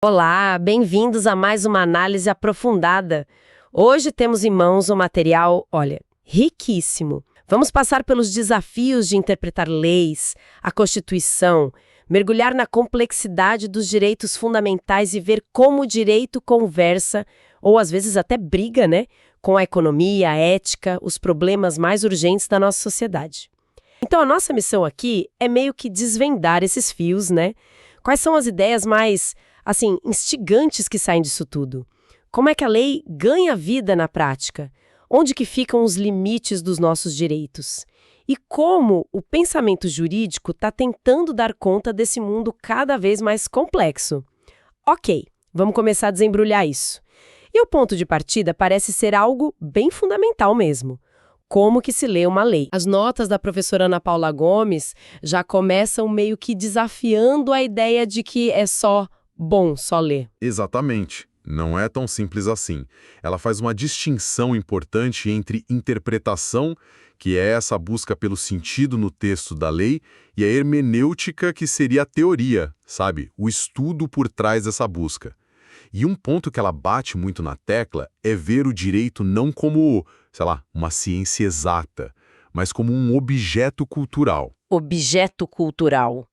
Olá, bem-vindos a mais uma análise aprofundada. Hoje temos em mãos um material, olha, riquíssimo. Vamos passar pelos desafios de interpretar leis, a Constituição, mergulhar na complexidade dos direitos fundamentais e ver como o direito conversa, ou às vezes até briga, né, com a economia, a ética, os problemas mais urgentes da nossa sociedade. Então a nossa missão aqui é meio que desvendar esses fios, né? Quais são as ideias mais instigantes que saem disso tudo? Como é que a lei ganha vida na prática? Onde que ficam os limites dos nossos direitos? E como o pensamento jurídico está tentando dar conta desse mundo cada vez mais complexo? Ok, vamos começar a desembrulhar isso. E o ponto de partida parece ser algo bem fundamental mesmo. Como que se lê uma lei? As notas da professora Ana Paula Gomes já começam meio que desafiando a ideia de que é só ler. Exatamente. Não é tão simples assim. Ela faz uma distinção importante entre interpretação, que é essa busca pelo sentido no texto da lei, e a hermenêutica, que seria a teoria, sabe? O estudo por trás dessa busca. E um ponto que ela bate muito na tecla é ver o direito não como, uma ciência exata, mas como um objeto cultural. Objeto cultural.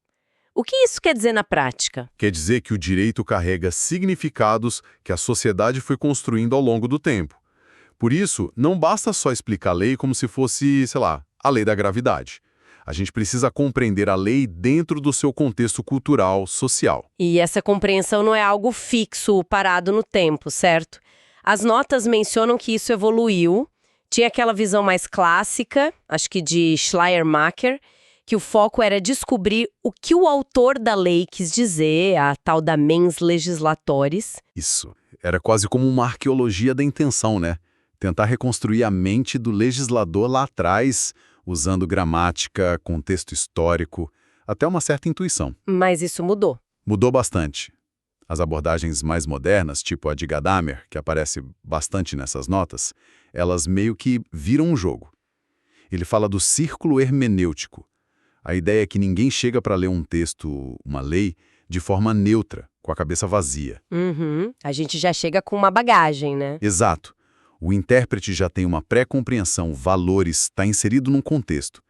O que isso quer dizer na prática? Quer dizer que o direito carrega significados que a sociedade foi construindo ao longo do tempo. Por isso, não basta só explicar a lei como se fosse, a lei da gravidade. A gente precisa compreender a lei dentro do seu contexto cultural, social. E essa compreensão não é algo fixo, parado no tempo, certo? As notas mencionam que isso evoluiu. Tinha aquela visão mais clássica, acho que de Schleiermacher, que o foco era descobrir o que o autor da lei quis dizer, a tal da mens legislatoris. Isso. Era quase como uma arqueologia da intenção, né? Tentar reconstruir a mente do legislador lá atrás, usando gramática, contexto histórico, até uma certa intuição. Mas isso mudou. Mudou bastante. As abordagens mais modernas, tipo a de Gadamer, que aparece bastante nessas notas, elas meio que viram um jogo. Ele fala do círculo hermenêutico. A ideia é que ninguém chega para ler um texto, uma lei, de forma neutra, com a cabeça vazia. A gente já chega com uma bagagem, né? Exato. O intérprete já tem uma pré-compreensão, valores, está inserido num contexto.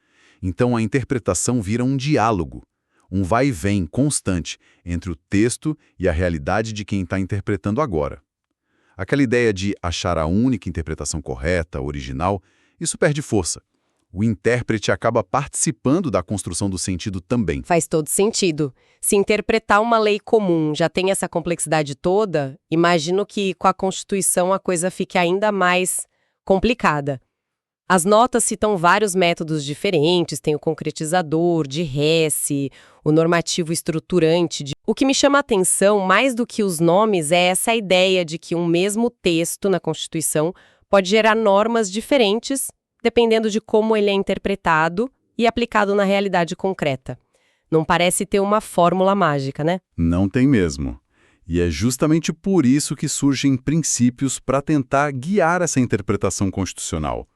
Então a interpretação vira um diálogo, um vai e vem constante entre o texto e a realidade de quem está interpretando agora. Aquela ideia de achar a única interpretação correta, original, isso perde força. O intérprete acaba participando da construção do sentido também. Faz todo sentido. Se interpretar uma lei comum já tem essa complexidade toda, imagino que com a Constituição a coisa fique ainda mais complicada. As notas citam vários métodos diferentes, tem o concretizador, de Hesse, o normativo estruturante. O que me chama a atenção, mais do que os nomes, é essa ideia de que um mesmo texto na Constituição pode gerar normas diferentes dependendo de como ele é interpretado e aplicado na realidade concreta. Não parece ter uma fórmula mágica, né? Não tem mesmo. E é justamente por isso que surgem princípios para tentar guiar essa interpretação constitucional.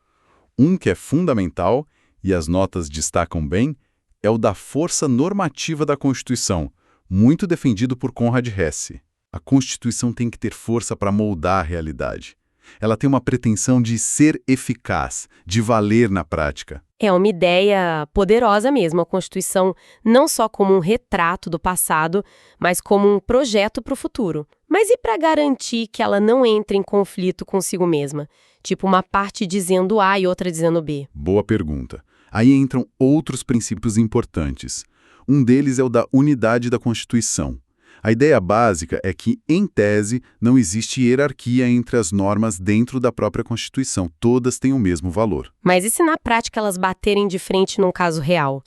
Um que é fundamental, e as notas destacam bem, é o da força normativa da Constituição, muito defendido por Conrad Hesse. A Constituição tem que ter força para moldar a realidade. Ela tem uma pretensão de ser eficaz, de valer na prática. É uma ideia poderosa mesmo, a Constituição, não só como um retrato do passado, mas como um projeto para o futuro. Mas e para garantir que ela não entre em conflito consigo mesma? Tipo uma parte dizendo A e outra dizendo B. Boa pergunta. Aí entram outros princípios importantes. Um deles é o da unidade da Constituição. A ideia básica é que, em tese, não existe hierarquia entre as normas dentro da própria Constituição. Todas têm o mesmo valor. Mas e se na prática elas baterem de frente num caso real?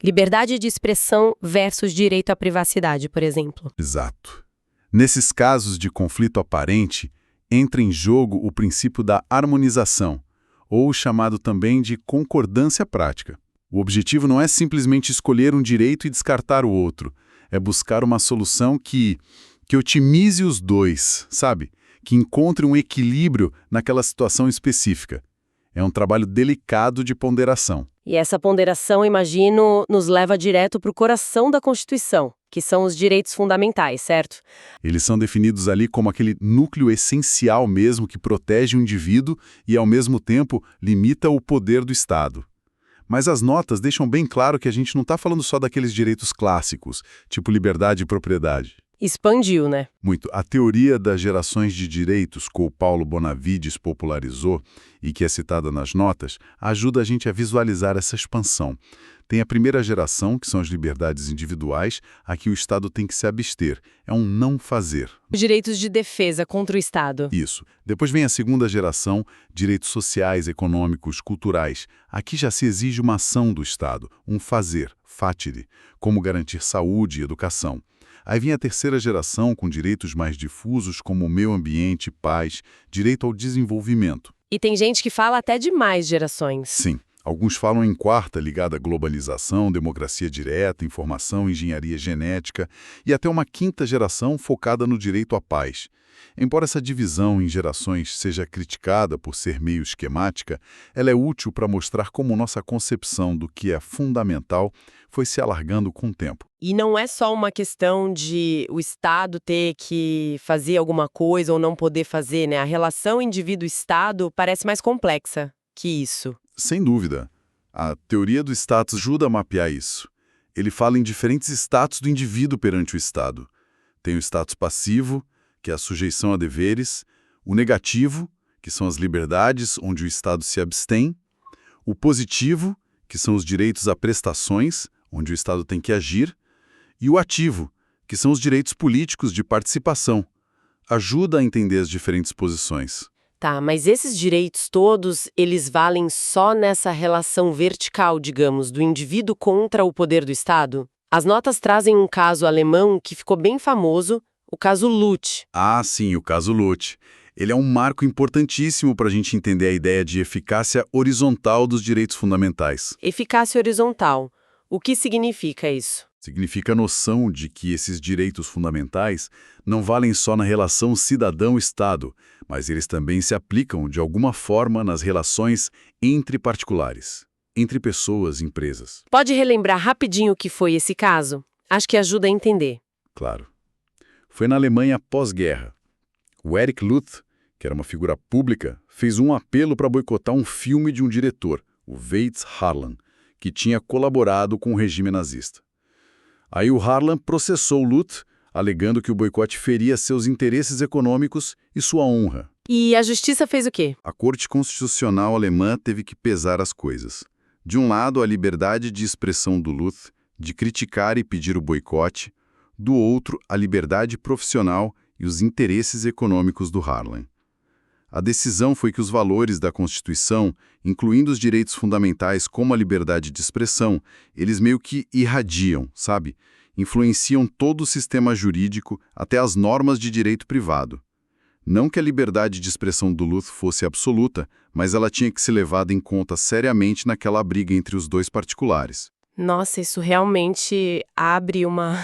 Liberdade de expressão versus direito à privacidade, por exemplo. Exato. Nesses casos de conflito aparente, entra em jogo o princípio da harmonização, ou chamado também de concordância prática. O objetivo não é simplesmente escolher um direito e descartar o outro. É buscar uma solução que otimize os dois, sabe? Que encontre um equilíbrio naquela situação específica. É um trabalho delicado de ponderação. E essa ponderação, imagino, nos leva direto para o coração da Constituição, que são os direitos fundamentais, certo? Eles são definidos ali como aquele núcleo essencial mesmo que protege o indivíduo e, ao mesmo tempo, limita o poder do Estado. Mas as notas deixam bem claro que a gente não está falando só daqueles direitos clássicos, tipo liberdade e propriedade. Expandiu, né? Muito. A teoria das gerações de direitos, que o Paulo Bonavides popularizou e que é citada nas notas, ajuda a gente a visualizar essa expansão. Tem a primeira geração, que são as liberdades individuais, a que o Estado tem que se abster. É um não fazer. Os direitos de defesa contra o Estado. Isso. Depois vem a segunda geração, direitos sociais, econômicos, culturais. Aqui já se exige uma ação do Estado, um fazer, fatire, como garantir saúde e educação. Aí vem a terceira geração, com direitos mais difusos, como o meio ambiente, paz, direito ao desenvolvimento. E tem gente que fala até de mais gerações. Sim. Alguns falam em quarta, ligada à globalização, democracia direta, informação, engenharia genética, e até uma quinta geração focada no direito à paz. Embora essa divisão em gerações seja criticada por ser meio esquemática, ela é útil para mostrar como nossa concepção do que é fundamental foi se alargando com o tempo. E não é só uma questão de o Estado ter que fazer alguma coisa ou não poder fazer, né? A relação indivíduo-Estado parece mais complexa que isso. Sem dúvida. A teoria do status ajuda a mapear isso. Ele fala em diferentes status do indivíduo perante o Estado. Tem o status passivo, que é a sujeição a deveres, o negativo, que são as liberdades, onde o Estado se abstém, o positivo, que são os direitos a prestações, onde o Estado tem que agir, e o ativo, que são os direitos políticos de participação. Ajuda a entender as diferentes posições. Tá, mas esses direitos todos, eles valem só nessa relação vertical, digamos, do indivíduo contra o poder do Estado? As notas trazem um caso alemão que ficou bem famoso, o caso Lutz. Ah, sim, o caso Lutz. Ele é um marco importantíssimo para a gente entender a ideia de eficácia horizontal dos direitos fundamentais. Eficácia horizontal. O que significa isso? Significa a noção de que esses direitos fundamentais não valem só na relação cidadão-Estado, mas eles também se aplicam de alguma forma nas relações entre particulares, entre pessoas e empresas. Pode relembrar rapidinho o que foi esse caso? Acho que ajuda a entender. Claro. Foi na Alemanha pós-guerra. O Erich Luth, que era uma figura pública, fez um apelo para boicotar um filme de um diretor, o Weitz Harlan, que tinha colaborado com o regime nazista. Aí o Harlan processou Luth, alegando que o boicote feria seus interesses econômicos e sua honra. E a justiça fez o quê? A Corte Constitucional alemã teve que pesar as coisas. De um lado, a liberdade de expressão do Luth, de criticar e pedir o boicote. Do outro, a liberdade profissional e os interesses econômicos do Harlan. A decisão foi que os valores da Constituição, incluindo os direitos fundamentais como a liberdade de expressão, eles meio que irradiam, sabe? Influenciam todo o sistema jurídico, até as normas de direito privado. Não que a liberdade de expressão do Luth fosse absoluta, mas ela tinha que ser levada em conta seriamente naquela briga entre os dois particulares. Nossa, isso realmente abre uma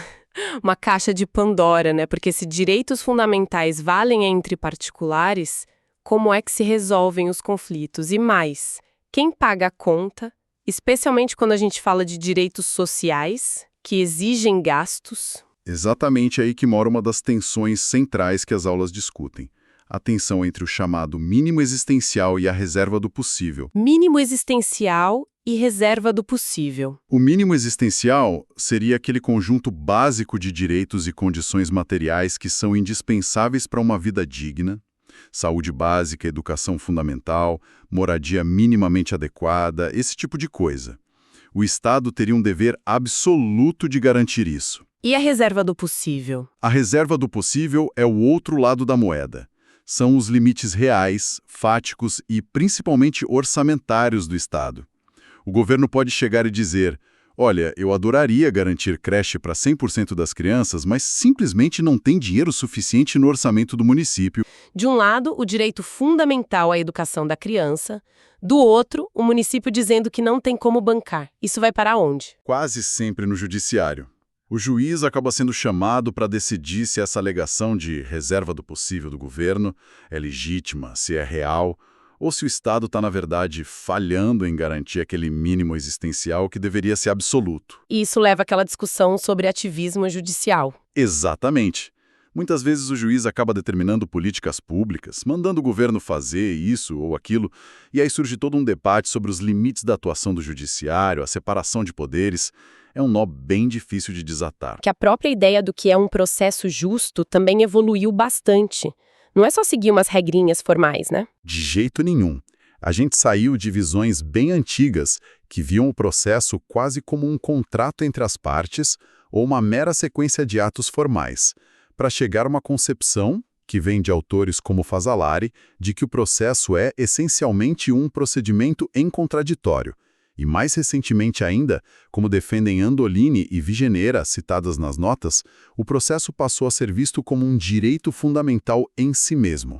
caixa de Pandora, né? Porque se direitos fundamentais valem entre particulares, como é que se resolvem os conflitos? E mais, quem paga a conta, especialmente quando a gente fala de direitos sociais, que exigem gastos? Exatamente aí que mora uma das tensões centrais que as aulas discutem. A tensão entre o chamado mínimo existencial e a reserva do possível. Mínimo existencial e reserva do possível. O mínimo existencial seria aquele conjunto básico de direitos e condições materiais que são indispensáveis para uma vida digna, saúde básica, educação fundamental, moradia minimamente adequada, esse tipo de coisa. O Estado teria um dever absoluto de garantir isso. E a reserva do possível? A reserva do possível é o outro lado da moeda. São os limites reais, fáticos e principalmente orçamentários do Estado. O governo pode chegar e dizer: olha, eu adoraria garantir creche para 100% das crianças, mas simplesmente não tem dinheiro suficiente no orçamento do município. De um lado, o direito fundamental à educação da criança. Do outro, o município dizendo que não tem como bancar. Isso vai para onde? Quase sempre no judiciário. O juiz acaba sendo chamado para decidir se essa alegação de reserva do possível do governo é legítima, se é real, ou se o Estado está, na verdade, falhando em garantir aquele mínimo existencial que deveria ser absoluto. E isso leva àquela discussão sobre ativismo judicial. Exatamente. Muitas vezes o juiz acaba determinando políticas públicas, mandando o governo fazer isso ou aquilo, e aí surge todo um debate sobre os limites da atuação do judiciário, a separação de poderes. É um nó bem difícil de desatar. Que a própria ideia do que é um processo justo também evoluiu bastante. Não é só seguir umas regrinhas formais, né? De jeito nenhum. A gente saiu de visões bem antigas que viam o processo quase como um contrato entre as partes ou uma mera sequência de atos formais, para chegar a uma concepção, que vem de autores como Fazzolari, de que o processo é essencialmente um procedimento em contraditório. E mais recentemente ainda, como defendem Andolini e Vigenera, citadas nas notas, o processo passou a ser visto como um direito fundamental em si mesmo.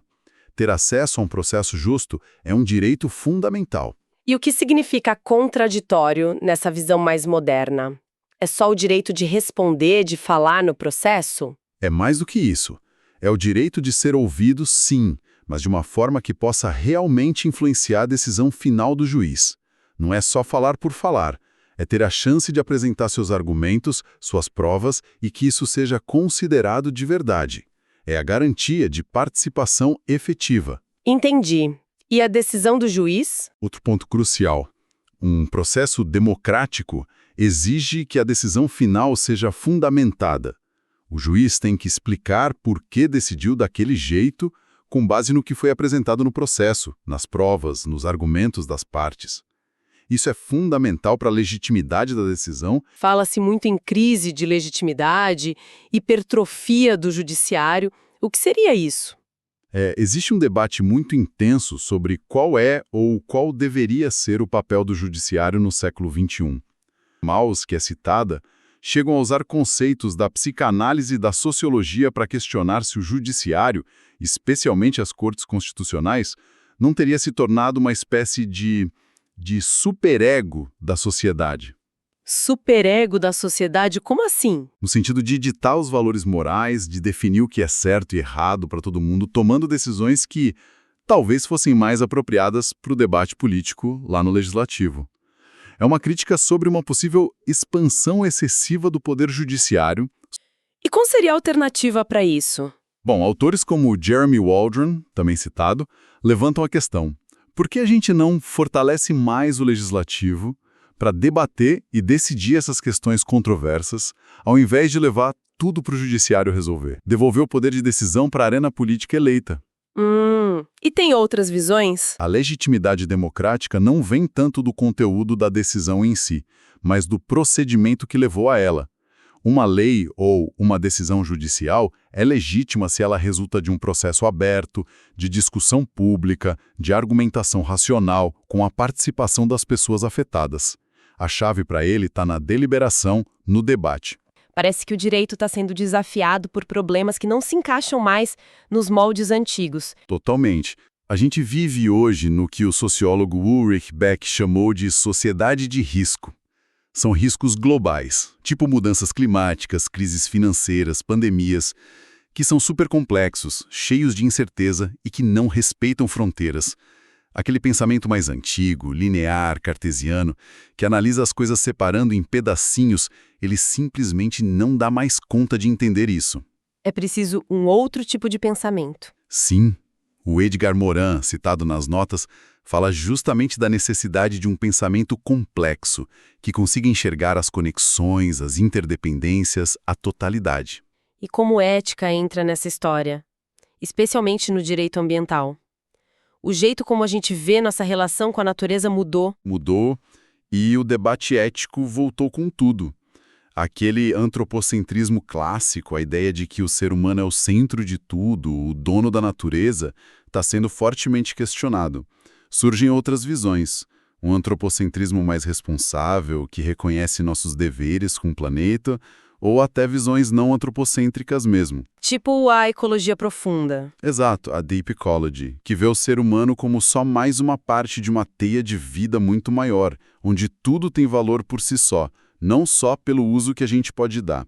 Ter acesso a um processo justo é um direito fundamental. E o que significa contraditório nessa visão mais moderna? É só o direito de responder, de falar no processo? É mais do que isso. É o direito de ser ouvido, sim, mas de uma forma que possa realmente influenciar a decisão final do juiz. Não é só falar por falar, é ter a chance de apresentar seus argumentos, suas provas e que isso seja considerado de verdade. É a garantia de participação efetiva. Entendi. E a decisão do juiz? Outro ponto crucial. Um processo democrático exige que a decisão final seja fundamentada. O juiz tem que explicar por que decidiu daquele jeito, com base no que foi apresentado no processo, nas provas, nos argumentos das partes. Isso é fundamental para a legitimidade da decisão. Fala-se muito em crise de legitimidade, hipertrofia do judiciário. O que seria isso? Existe um debate muito intenso sobre qual é ou qual deveria ser o papel do judiciário no século XXI. Maus, que é citada, chegam a usar conceitos da psicanálise e da sociologia para questionar se o judiciário, especialmente as cortes constitucionais, não teria se tornado uma espécie de superego da sociedade. Superego da sociedade? Como assim? No sentido de ditar os valores morais, de definir o que é certo e errado para todo mundo, tomando decisões que talvez fossem mais apropriadas para o debate político lá no Legislativo. É uma crítica sobre uma possível expansão excessiva do poder judiciário. E qual seria a alternativa para isso? Bom, autores como Jeremy Waldron, também citado, levantam a questão: por que a gente não fortalece mais o legislativo para debater e decidir essas questões controversas, ao invés de levar tudo para o judiciário resolver? Devolver o poder de decisão para a arena política eleita. E tem outras visões? A legitimidade democrática não vem tanto do conteúdo da decisão em si, mas do procedimento que levou a ela. Uma lei ou uma decisão judicial é legítima se ela resulta de um processo aberto, de discussão pública, de argumentação racional, com a participação das pessoas afetadas. A chave para ele está na deliberação, no debate. Parece que o direito está sendo desafiado por problemas que não se encaixam mais nos moldes antigos. Totalmente. A gente vive hoje no que o sociólogo Ulrich Beck chamou de sociedade de risco. São riscos globais, tipo mudanças climáticas, crises financeiras, pandemias, que são super complexos, cheios de incerteza e que não respeitam fronteiras. Aquele pensamento mais antigo, linear, cartesiano, que analisa as coisas separando em pedacinhos, ele simplesmente não dá mais conta de entender isso. É preciso um outro tipo de pensamento. Sim, o Edgar Morin, citado nas notas, fala justamente da necessidade de um pensamento complexo, que consiga enxergar as conexões, as interdependências, a totalidade. E como ética entra nessa história? Especialmente no direito ambiental. O jeito como a gente vê nossa relação com a natureza mudou. Mudou e o debate ético voltou com tudo. Aquele antropocentrismo clássico, a ideia de que o ser humano é o centro de tudo, o dono da natureza, está sendo fortemente questionado. Surgem outras visões. Um antropocentrismo mais responsável, que reconhece nossos deveres com o planeta, ou até visões não antropocêntricas mesmo. Tipo a ecologia profunda. Exato, a Deep Ecology, que vê o ser humano como só mais uma parte de uma teia de vida muito maior, onde tudo tem valor por si só, não só pelo uso que a gente pode dar.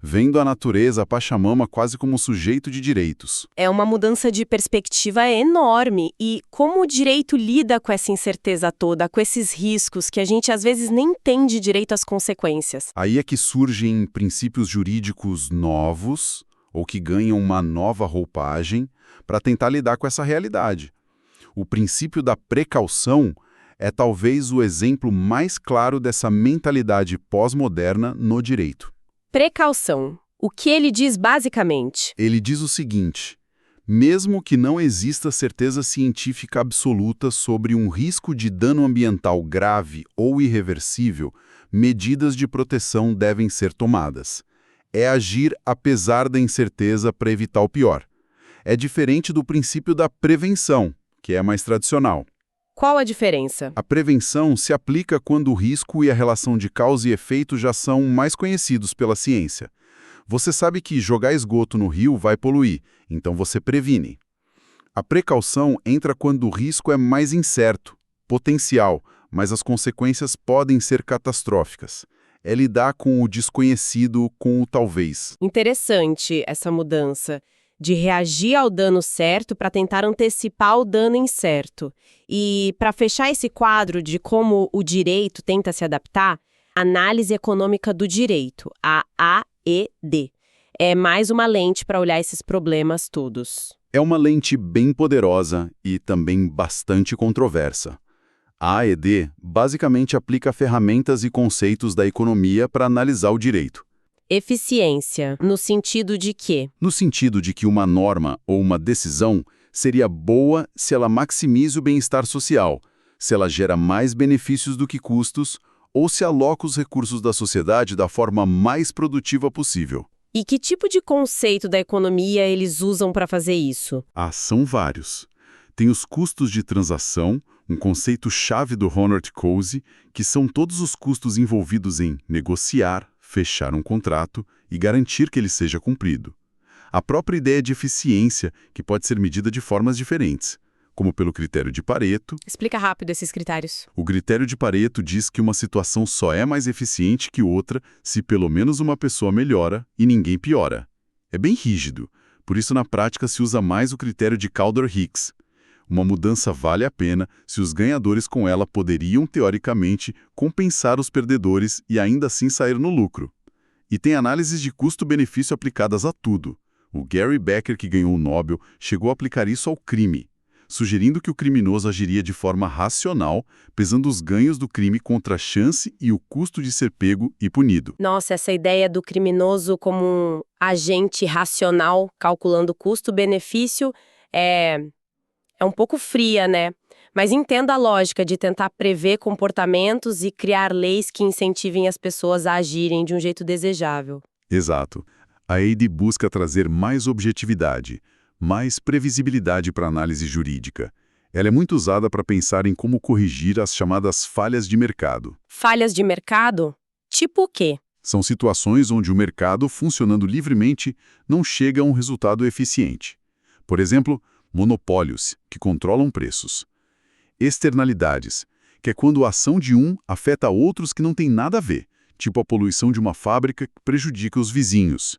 vendo a natureza, a Pachamama, quase como um sujeito de direitos. É uma mudança de perspectiva enorme. E como o direito lida com essa incerteza toda, com esses riscos que a gente às vezes nem entende direito às consequências? Aí é que surgem princípios jurídicos novos, ou que ganham uma nova roupagem, para tentar lidar com essa realidade. O princípio da precaução é talvez o exemplo mais claro dessa mentalidade pós-moderna no direito. Precaução. O que ele diz basicamente? Ele diz o seguinte: mesmo que não exista certeza científica absoluta sobre um risco de dano ambiental grave ou irreversível, medidas de proteção devem ser tomadas. É agir apesar da incerteza para evitar o pior. É diferente do princípio da prevenção, que é mais tradicional. Qual a diferença? A prevenção se aplica quando o risco e a relação de causa e efeito já são mais conhecidos pela ciência. Você sabe que jogar esgoto no rio vai poluir, então você previne. A precaução entra quando o risco é mais incerto, potencial, mas as consequências podem ser catastróficas. É lidar com o desconhecido, com o talvez. Interessante essa mudança de reagir ao dano certo para tentar antecipar o dano incerto. E para fechar esse quadro de como o direito tenta se adaptar, análise econômica do direito, a AED, é mais uma lente para olhar esses problemas todos. É uma lente bem poderosa e também bastante controversa. A AED basicamente aplica ferramentas e conceitos da economia para analisar o direito. Eficiência, no sentido de quê? No sentido de que uma norma ou uma decisão seria boa se ela maximize o bem-estar social, se ela gera mais benefícios do que custos, ou se aloca os recursos da sociedade da forma mais produtiva possível. E que tipo de conceito da economia eles usam para fazer isso? São vários. Tem os custos de transação, um conceito-chave do Honor Coase, que são todos os custos envolvidos em negociar, fechar um contrato e garantir que ele seja cumprido. A própria ideia de eficiência, que pode ser medida de formas diferentes, como pelo critério de Pareto. Explica rápido esses critérios. O critério de Pareto diz que uma situação só é mais eficiente que outra se pelo menos uma pessoa melhora e ninguém piora. É bem rígido, por isso na prática se usa mais o critério de Kaldor-Hicks. Uma mudança vale a pena se os ganhadores com ela poderiam, teoricamente, compensar os perdedores e ainda assim sair no lucro. E tem análises de custo-benefício aplicadas a tudo. O Gary Becker, que ganhou o Nobel, chegou a aplicar isso ao crime, sugerindo que o criminoso agiria de forma racional, pesando os ganhos do crime contra a chance e o custo de ser pego e punido. Nossa, essa ideia do criminoso como um agente racional, calculando custo-benefício, é um pouco fria, né? Mas entenda a lógica de tentar prever comportamentos e criar leis que incentivem as pessoas a agirem de um jeito desejável. Exato. A AID busca trazer mais objetividade, mais previsibilidade para a análise jurídica. Ela é muito usada para pensar em como corrigir as chamadas falhas de mercado. Falhas de mercado? Tipo o quê? São situações onde o mercado, funcionando livremente, não chega a um resultado eficiente. Por exemplo, monopólios, que controlam preços. Externalidades, que é quando a ação de um afeta outros que não têm nada a ver, tipo a poluição de uma fábrica que prejudica os vizinhos.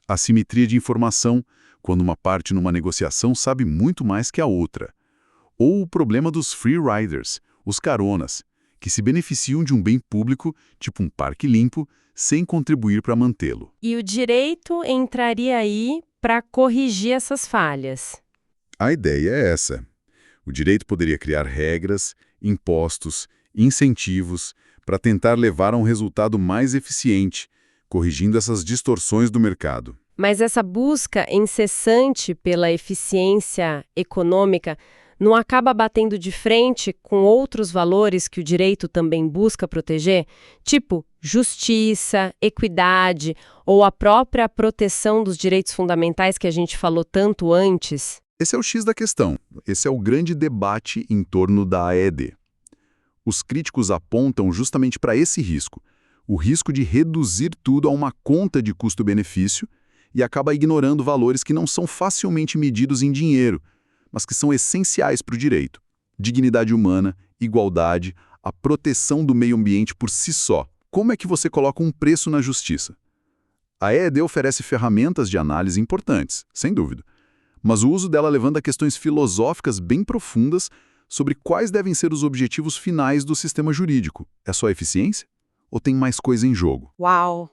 Assimetria de informação, quando uma parte numa negociação sabe muito mais que a outra. Ou o problema dos free riders, os caronas, que se beneficiam de um bem público, tipo um parque limpo, sem contribuir para mantê-lo. E o direito entraria aí para corrigir essas falhas. A ideia é essa. O direito poderia criar regras, impostos, incentivos para tentar levar a um resultado mais eficiente, corrigindo essas distorções do mercado. Mas essa busca incessante pela eficiência econômica não acaba batendo de frente com outros valores que o direito também busca proteger? Tipo justiça, equidade ou a própria proteção dos direitos fundamentais que a gente falou tanto antes? Esse é o X da questão. Esse é o grande debate em torno da AED. Os críticos apontam justamente para esse risco, o risco de reduzir tudo a uma conta de custo-benefício e acaba ignorando valores que não são facilmente medidos em dinheiro, mas que são essenciais para o direito. Dignidade humana, igualdade, a proteção do meio ambiente por si só. Como é que você coloca um preço na justiça? A EED oferece ferramentas de análise importantes, sem dúvida. Mas o uso dela levanta questões filosóficas bem profundas sobre quais devem ser os objetivos finais do sistema jurídico. É só eficiência? Ou tem mais coisa em jogo? Uau!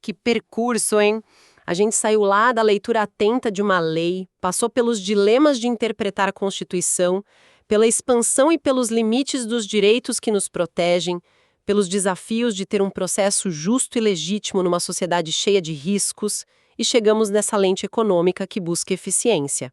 Que percurso, hein? A gente saiu lá da leitura atenta de uma lei, passou pelos dilemas de interpretar a Constituição, pela expansão e pelos limites dos direitos que nos protegem, pelos desafios de ter um processo justo e legítimo numa sociedade cheia de riscos, e chegamos nessa lente econômica que busca eficiência.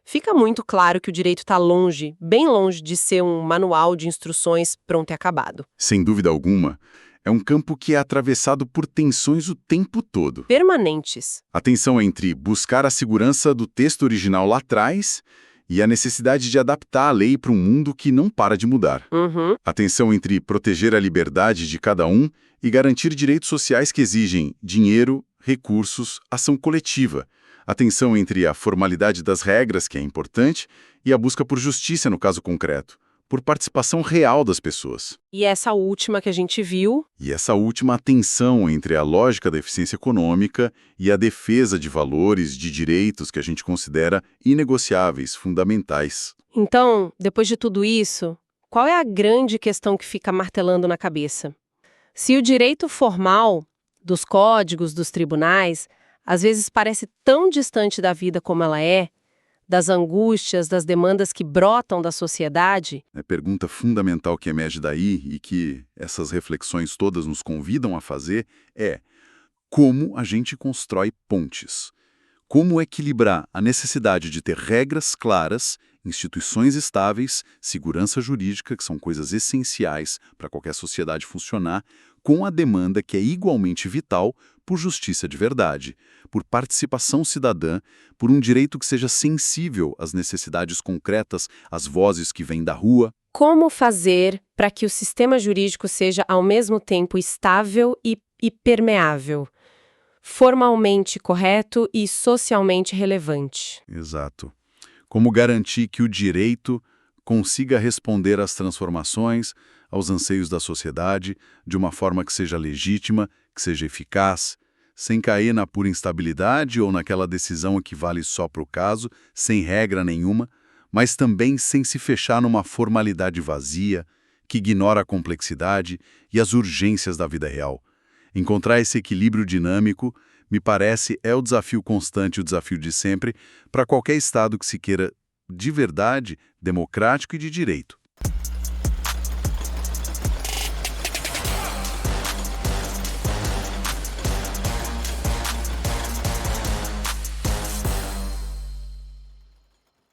Fica muito claro que o direito está longe, bem longe de ser um manual de instruções pronto e acabado. Sem dúvida alguma, é um campo que é atravessado por tensões o tempo todo. Permanentes. A tensão entre buscar a segurança do texto original lá atrás e a necessidade de adaptar a lei para um mundo que não para de mudar. Uhum. A tensão entre proteger a liberdade de cada um e garantir direitos sociais que exigem dinheiro, recursos, ação coletiva. A tensão entre a formalidade das regras, que é importante, e a busca por justiça no caso concreto, por participação real das pessoas. E essa última que a gente viu, E essa última tensão entre a lógica da eficiência econômica e a defesa de valores, de direitos que a gente considera inegociáveis, fundamentais. então, depois de tudo isso, qual é a grande questão que fica martelando na cabeça? Se o direito formal, dos códigos, dos tribunais, às vezes parece tão distante da vida como ela é, das angústias, das demandas que brotam da sociedade, A pergunta fundamental que emerge daí e que essas reflexões todas nos convidam a fazer é: como a gente constrói pontes? Como equilibrar a necessidade de ter regras claras, instituições estáveis, segurança jurídica, que são coisas essenciais para qualquer sociedade funcionar, com a demanda que é igualmente vital por justiça de verdade, por participação cidadã, por um direito que seja sensível às necessidades concretas, às vozes que vêm da rua? como fazer para que o sistema jurídico seja ao mesmo tempo estável e permeável, formalmente correto e socialmente relevante? Exato. Como garantir que o direito consiga responder às transformações, aos anseios da sociedade, de uma forma que seja legítima, que seja eficaz, sem cair na pura instabilidade ou naquela decisão que vale só para o caso, sem regra nenhuma, mas também sem se fechar numa formalidade vazia, que ignora a complexidade e as urgências da vida real. Encontrar esse equilíbrio dinâmico, me parece, é o desafio constante, o desafio de sempre, para qualquer Estado que se queira de verdade, democrático e de direito.